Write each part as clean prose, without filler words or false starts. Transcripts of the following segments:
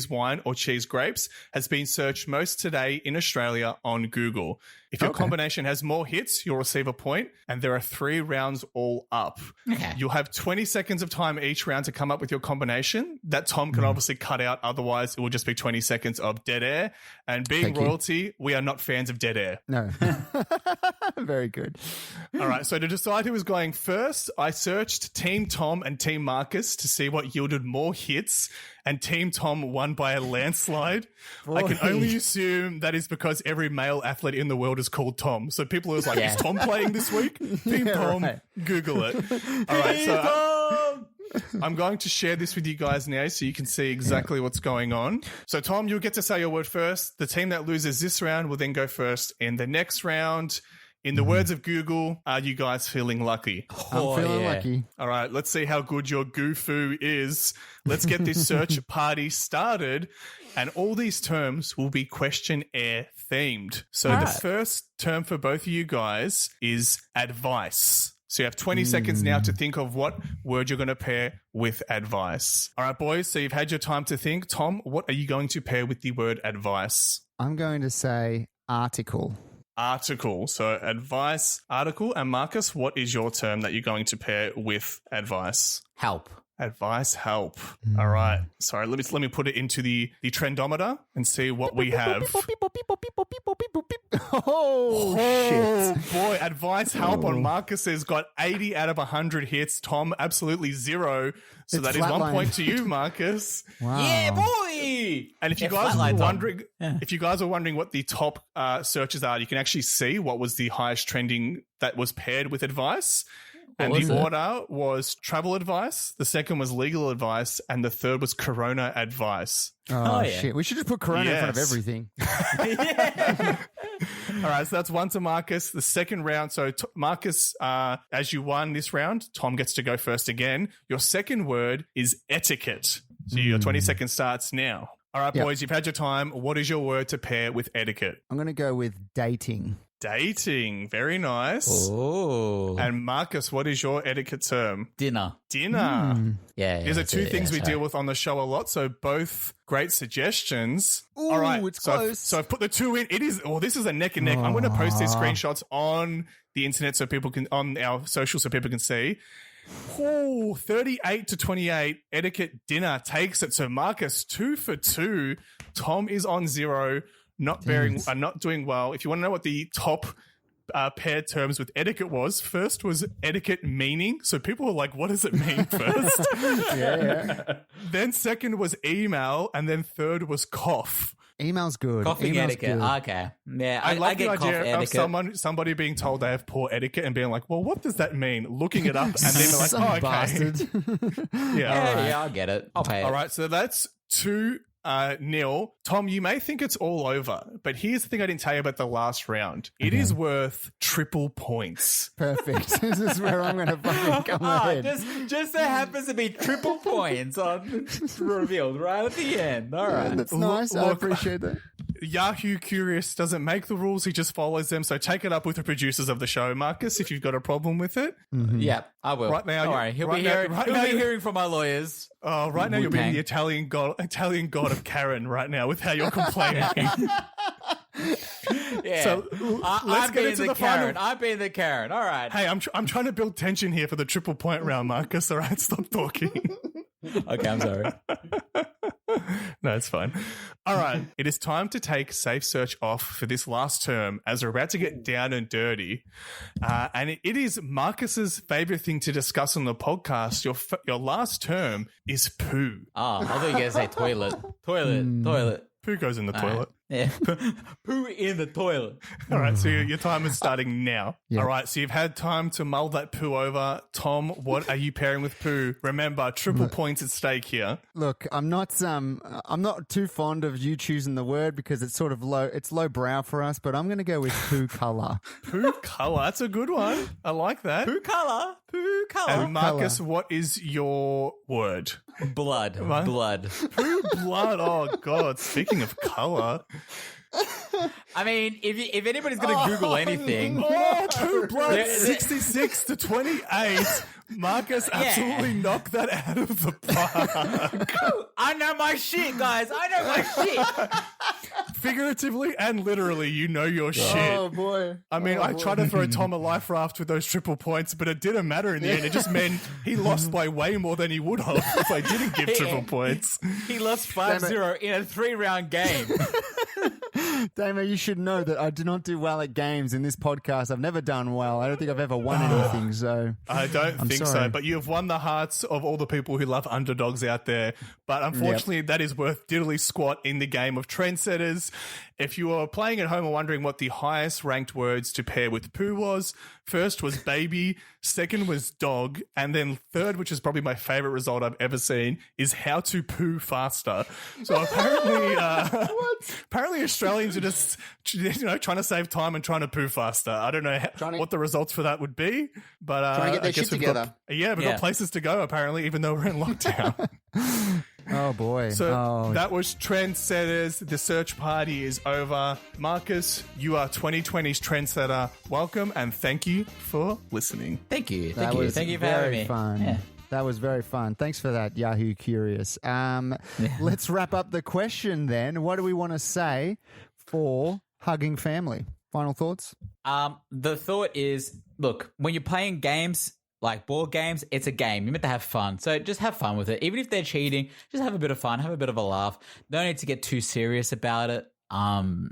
cheese wine or cheese grapes has been searched most today in Australia on Google. If your combination has more hits, you'll receive a point, and there are 3 rounds all up. Okay. You'll have 20 seconds of time each round to come up with your combination. That Tom can obviously cut out, otherwise it will just be 20 seconds of dead air. And being royalty, we are not fans of dead air. No. Very good. All right, so to decide who was going first, I searched Team Tom and Team Marcus to see what yielded more hits, and Team Tom won by a landslide. I can only assume that is because every male athlete in the world is called Tom. So people are like, is Tom playing this week? Team Tom, right. Google it. All right, so I'm going to share this with you guys now so you can see exactly what's going on. So, Tom, you'll get to say your word first. The team that loses this round will then go first in the next round. In the words of Google, are you guys feeling lucky? I'm feeling lucky. All right, let's see how good your Goofoo is. Let's get this search party started. And all these terms will be questionnaire themed. So the first term for both of you guys is advice. So you have 20 seconds now to think of what word you're going to pair with advice. All right, boys, so you've had your time to think. Tom, what are you going to pair with the word advice? I'm going to say article. Article. So advice, article. And Marcus, what is your term that you're going to pair with advice? Help. Advice, help. All right. Sorry, let me put it into the trendometer and see what we have. Oh, shit. Boy, advice, help on Marcus has got 80 out of 100 hits. Tom, absolutely 0. So It's that is 1 flatlined. point to you, Marcus. Wow. Yeah, boy. And if you guys are wondering what the top searches are, you can actually see what was the highest trending that was paired with advice. And the order was travel advice, the second was legal advice, and the third was Corona advice. Oh, shit. We should just put Corona in front of everything. All right, so that's 1 to Marcus. The second round, so Marcus, as you won this round, Tom gets to go first again. Your second word is etiquette. So your 20 seconds starts now. All right, boys, you've had your time. What is your word to pair with etiquette? I'm going to go with dating. Dating. Very nice. Oh. And Marcus, what is your etiquette term? Dinner. Dinner. Yeah. These are 2 things we deal with on the show a lot, so both great suggestions. Ooh, all right, it's so close. So I've put the 2 in. This is a neck and neck. I'm going to post these screenshots on the internet so people can, on our social so people can see. 38 to 28. Etiquette dinner takes it. So Marcus, 2 for 2. Tom is on 0. Not doing well. If you want to know what the top paired terms with etiquette was, first was etiquette meaning. So people were like, what does it mean first? Then second was email. And then third was cough. Email's good. Coughing Email's etiquette. good. Okay. Yeah, I like get the cough idea of etiquette. somebody being told they have poor etiquette and being like, well, what does that mean? Looking it up and then they're like, Some oh, okay. bastard. Yeah, I get it. I'll pay it. All right, so that's 2 nil. Tom, you may think it's all over, but here's the thing I didn't tell you about the last round. It is worth triple points. Perfect. This is where I'm going to fucking come ahead. Just there happens to be triple points on revealed right at the end. All right. That's nice. I appreciate that. Yahoo Curious doesn't make the rules, he just follows them. So take it up with the producers of the show, Marcus, if you've got a problem with it. Yeah, I will. Right now, all right, he'll be hearing from my lawyers. Oh, right now you're being the Italian god of Karen right now with how you're complaining. Yeah. So let's get into the Karen. final. I'm being the Karen. All right. Hey, I'm trying to build tension here for the triple point round, Marcus. All right, stop talking. Okay, I'm sorry. No, it's fine. All right. It is time to take Safe Search off for this last term as we're about to get down and dirty. And it is Marcus's favorite thing to discuss on the podcast. Your last term is poo. Oh, I thought you were going to say toilet. Toilet. Poo goes in the toilet. Yeah. Poo in the toilet. All right, so your time is starting now. Yeah. All right, so you've had time to mull that poo over. Tom, what are you pairing with poo? Remember, triple points at stake here. Look, I'm not too fond of you choosing the word because it's sort of low brow for us, but I'm going to go with poo color. Poo color, that's a good one. I like that. Poo color. Poo color. And Marcus, what is your word? Blood. What? Blood. Poo blood. Oh, God. Speaking of color. I mean, if anybody's going to Google anything. Oh, True Blood 66 to 28. Marcus absolutely knocked that out of the park. I know my shit, guys. I know my shit. Figuratively and literally, you know your shit. Oh, boy. I mean, Oh, I boy. tried to throw Tom a life raft with those triple points, but it didn't matter in the end. It just meant he lost by way more than he would have if I didn't give triple points. He lost 5-0 in a 3-round game. Damo, you should know that I do not do well at games in this podcast. I've never done well. I don't think I've ever won anything, so... I don't think sorry. so, but you have won the hearts of all the people who love underdogs out there. But unfortunately, that is worth diddly squat in the game of Trendsetters. If you are playing at home and wondering what the highest ranked words to pair with poo was, first was baby, second was dog, and then third, which is probably my favorite result I've ever seen, is how to poo faster. So apparently, apparently Australians are just trying to save time and trying to poo faster. I don't know what the results for that would be, but Trying to get their I guess shit we've together. We've got places to go apparently, even though we're in lockdown. Oh, boy. So that was Trendsetters. The search party is over. Marcus, you are 2020's Trendsetter. Welcome and thank you for listening. Thank you. That was Thank you for having me. Fun. Yeah. That was very fun. Thanks for that, Yahoo Curious. Let's wrap up the question then. What do we want to say for hugging family? Final thoughts? The thought is, look, when you're playing games like board games, it's a game. You're meant to have fun. So just have fun with it. Even if they're cheating, just have a bit of fun, have a bit of a laugh. No need to get too serious about it.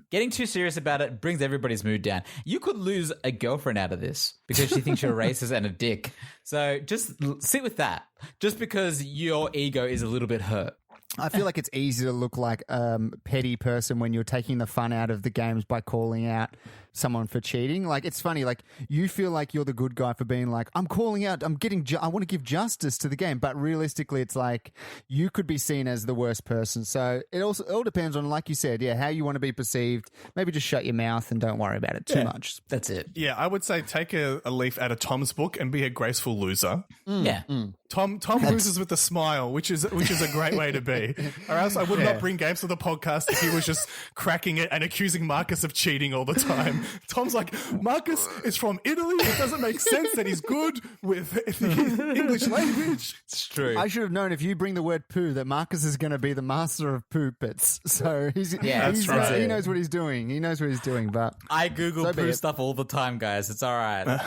Getting too serious about it brings everybody's mood down. You could lose a girlfriend out of this because she thinks you're a racist and a dick. So just sit with that. Just because your ego is a little bit hurt. I feel like it's easy to look like a petty person when you're taking the fun out of the games by calling out someone for cheating. Like, it's funny, like, you feel like you're the good guy for being like, I'm calling out, I want to give justice to the game. But realistically, it's like you could be seen as the worst person. So it all depends on, like you said, how you want to be perceived. Maybe just shut your mouth and don't worry about it too much. That's it. Yeah, I would say take a leaf out of Tom's book and be a graceful loser. Yeah. Tom loses with a smile, which is a great way to be. Or else I would not bring games to the podcast if he was just cracking it and accusing Marcus of cheating all the time. Tom's like, Marcus is from Italy. It doesn't make sense that he's good with the English language. It's true. I should have known if you bring the word poo that Marcus is going to be the master of poo pits. So that's right. He knows what he's doing. He knows what he's doing. But I Google so poo stuff all the time, guys. It's all right.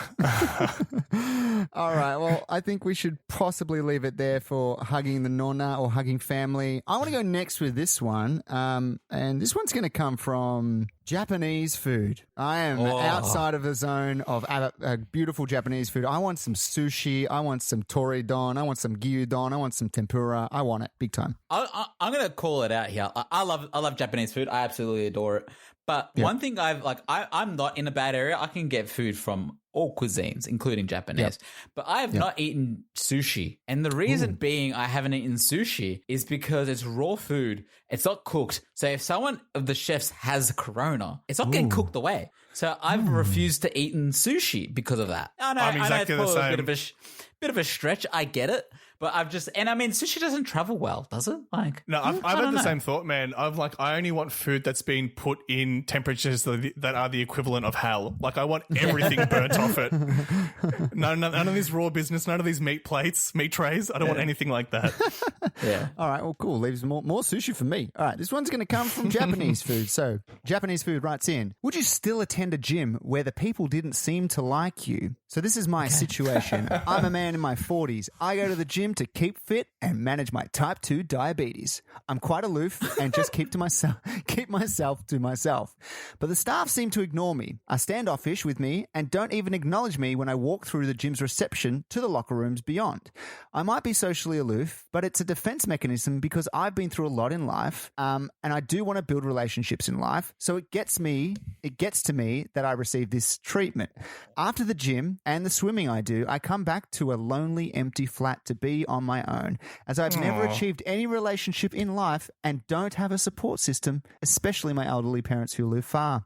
All right. Well, I think we should possibly leave it there for hugging the nonna or hugging family. I want to go next with this one. And this one's going to come from Japanese food. I am outside of the zone of beautiful Japanese food. I want some sushi. I want some toridon. I want some gyudon. I want some tempura. I want it big time. I'm going to call it out here. I love Japanese food. I absolutely adore it. But one thing I'm not in a bad area. I can get food from all cuisines, including Japanese. But I have not eaten sushi. And the reason being I haven't eaten sushi is because it's raw food. It's not cooked. So if someone of the chefs has corona, it's not getting cooked away. So I've refused to eat sushi because of that. I know, I'm exactly the same. A bit of a stretch. I get it. But sushi doesn't travel well, does it? No, I've had the same thought, man. I only want food that's been put in temperatures that are the equivalent of hell. Like, I want everything burnt off it. None of this raw business, none of these meat plates, meat trays. I don't want anything like that. Yeah. All right, well, cool. Leaves more sushi for me. All right, this one's going to come from Japanese food. So, Japanese food writes in, would you still attend a gym where the people didn't seem to like you? So this is my situation. I'm a man in my 40s. I go to the gym to keep fit and manage my type 2 diabetes. I'm quite aloof and just keep myself to myself. But the staff seem to ignore me, are standoffish with me, and don't even acknowledge me when I walk through the gym's reception to the locker rooms beyond. I might be socially aloof, but it's a defense mechanism because I've been through a lot in life, and I do want to build relationships in life. So it gets to me that I receive this treatment. After the gym and the swimming I do, I come back to a lonely, empty flat to be be on my own, as I've never achieved any relationship in life and don't have a support system, especially my elderly parents who live far.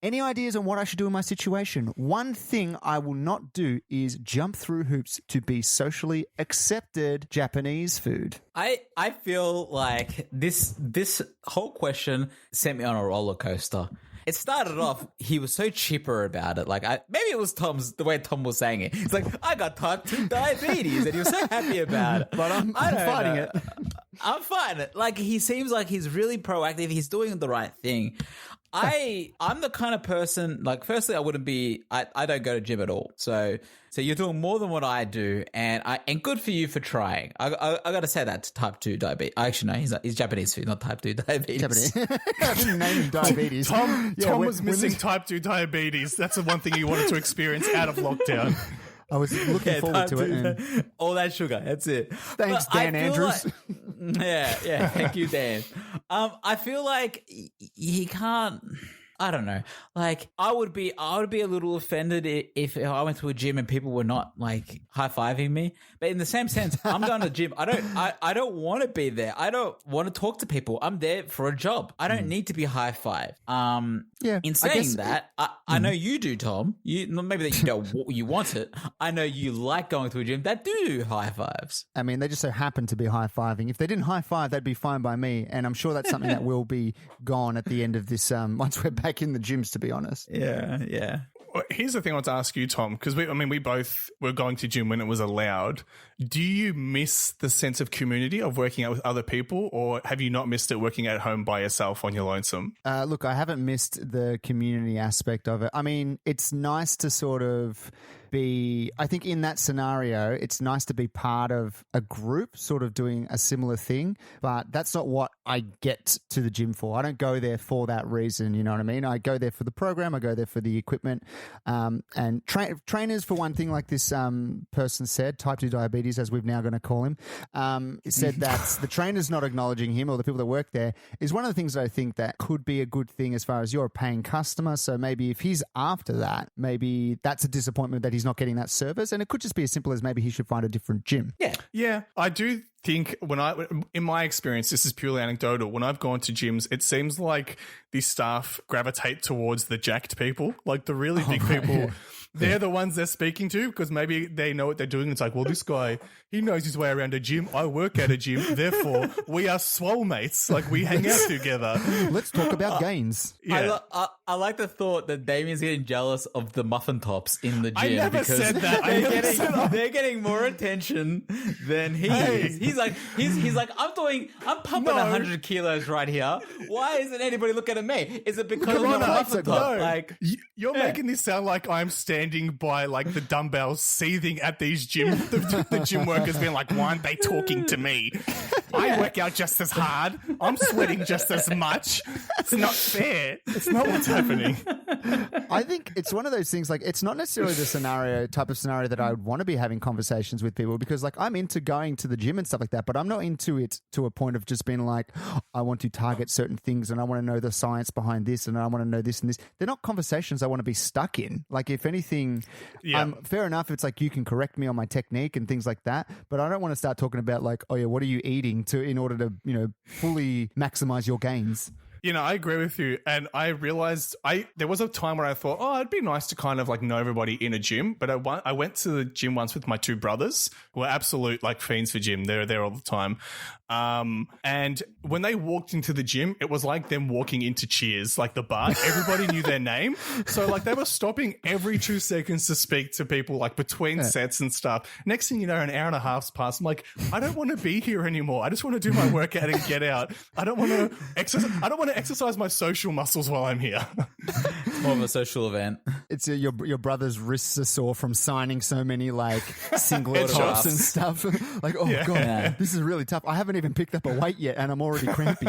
Any ideas on what I should do in my situation? One thing I will not do is jump through hoops to be socially accepted. Japanese food. I feel like this whole question sent me on a roller coaster. It started off, he was so chipper about it. Like, maybe it was the way Tom was saying it. He's like, I got type 2 diabetes, and he was so happy about it. But I'm fighting it. I'm fighting it. Like, he seems like he's really proactive. He's doing the right thing. I'm the kind of person, like, firstly, I don't go to gym at all. So you're doing more than what I do, and good for you for trying. I got to say that to type 2 diabetes. Actually, no, he's Japanese food, not type 2 diabetes. I didn't name him diabetes. Tom was missing type 2 diabetes. That's the one thing he wanted to experience out of lockdown. I was looking forward to it. And all that sugar, that's it. Thanks, Dan Andrews. Yeah, thank you, Dan. I feel like he can't. I don't know. Like, I would be a little offended if I went to a gym and people were not like high-fiving me. But in the same sense, I'm going to the gym. I don't want to be there. I don't want to talk to people. I'm there for a job. I don't need to be high-fived. In saying that, I know you do, Tom. Maybe that you want it. I know you like going to a gym that do high-fives. I mean, they just so happen to be high-fiving. If they didn't high-five, that'd be fine by me. And I'm sure that's something that will be gone at the end of this, once we're back in the gyms, to be honest. Yeah. Well, here's the thing I want to ask you, Tom, because we both were going to gym when it was allowed. Do you miss the sense of community of working out with other people, or have you not missed it working at home by yourself on your lonesome? Look, I haven't missed the community aspect of it. I mean, it's nice to sort of I think in that scenario, it's nice to be part of a group sort of doing a similar thing, but that's not what I get to the gym for. I don't go there for that reason, you know what I mean? I go there for the program, I go there for the equipment, and trainers, for one thing, like this person said, type 2 diabetes, as we're now going to call him, said that the trainer's not acknowledging him or the people that work there is one of the things that I think that could be a good thing as far as you're a paying customer. So maybe if he's after that, maybe that's a disappointment that he's not getting that service, and it could just be as simple as maybe he should find a different gym. Yeah, I do think in my experience, this is purely anecdotal, when I've gone to gyms, it seems like the staff gravitate towards the jacked people, like the really big people. Yeah. They're the ones they're speaking to because maybe they know what they're doing. It's like, well, this guy, he knows his way around a gym. I work at a gym. Therefore, we are swole mates. Like, we hang out together. Let's talk about gains. Yeah. I like the thought that Damien's getting jealous of the muffin tops in the gym. I never said that. They're getting more attention than he is. He's like, I'm pumping 100 kilos right here. Why isn't anybody looking at me? Is it because of the muffin top? No. Like, you're making this sound like I'm standing by like the dumbbells, seething at these the gym workers, being like, why aren't they talking to me? I work out just as hard. I'm sweating just as much. It's not fair. It's not what's happening. I think it's one of those things, like, it's not necessarily the type of scenario that I would want to be having conversations with people, because like I'm into going to the gym and stuff like that, but I'm not into it to a point of just being like, I want to target certain things and I want to know the science behind this and I want to know this and this. They're not conversations I want to be stuck in. Like, if anything, fair enough, it's like you can correct me on my technique and things like that, but I don't want to start talking about like, oh yeah, what are you eating in order to, fully maximize your gains. I agree with you. And I realized there was a time where I thought, it'd be nice to kind of like know everybody in a gym. But I went to the gym once with my two brothers who are absolute like fiends for gym. They're there all the time. And when they walked into the gym, it was like them walking into Cheers, like the bar. Everybody knew their name. So like they were stopping every 2 seconds to speak to people like between sets and stuff. Next thing you know, an hour and a half's passed. I'm like, I don't want to be here anymore. I just want to do my workout and get out. I don't want to exercise my social muscles while I'm here. It's more of a social event. It's your brother's wrists are sore from signing so many like singlet tops and stuff. Like, God, this is really tough. I haven't even picked up a weight yet and I'm already crampy.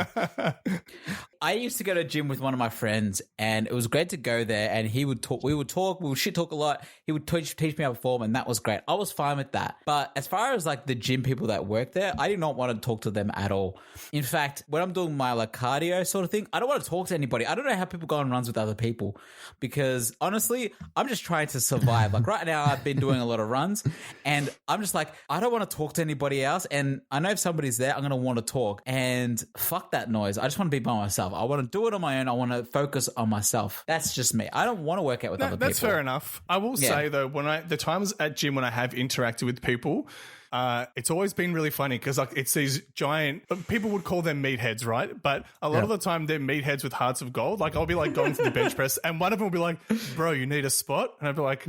I used to go to a gym with one of my friends, and it was great to go there. And he would talk, we would shit talk a lot. He would teach me how to perform, and that was great. I was fine with that. But as far as like the gym people that work there, I did not want to talk to them at all. In fact, when I'm doing my like cardio sort of thing, I don't want to talk to anybody. I don't know how people go on runs with other people, because honestly, I'm just trying to survive. Like right now, I've been doing a lot of runs, and I'm just like, I don't want to talk to anybody else. And I know if somebody's there, I'm going to want to talk. And fuck that noise. I just want to be by myself. I want to do it on my own. I want to focus on myself. That's just me. I don't want to work out with other people. That's fair enough. I will say though, the times at gym when I have interacted with people, it's always been really funny because like it's these giant, people would call them meatheads, right? But a lot of the time they're meatheads with hearts of gold. Like I'll be like going to the bench press, and one of them will be like, "Bro, you need a spot?" And I'd be like,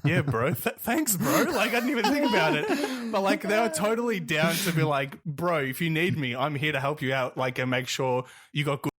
"Yeah, bro, thanks, bro." Like I didn't even think about it, but like they were totally down to be like, "Bro, if you need me, I'm here to help you out. Like and make sure you got good."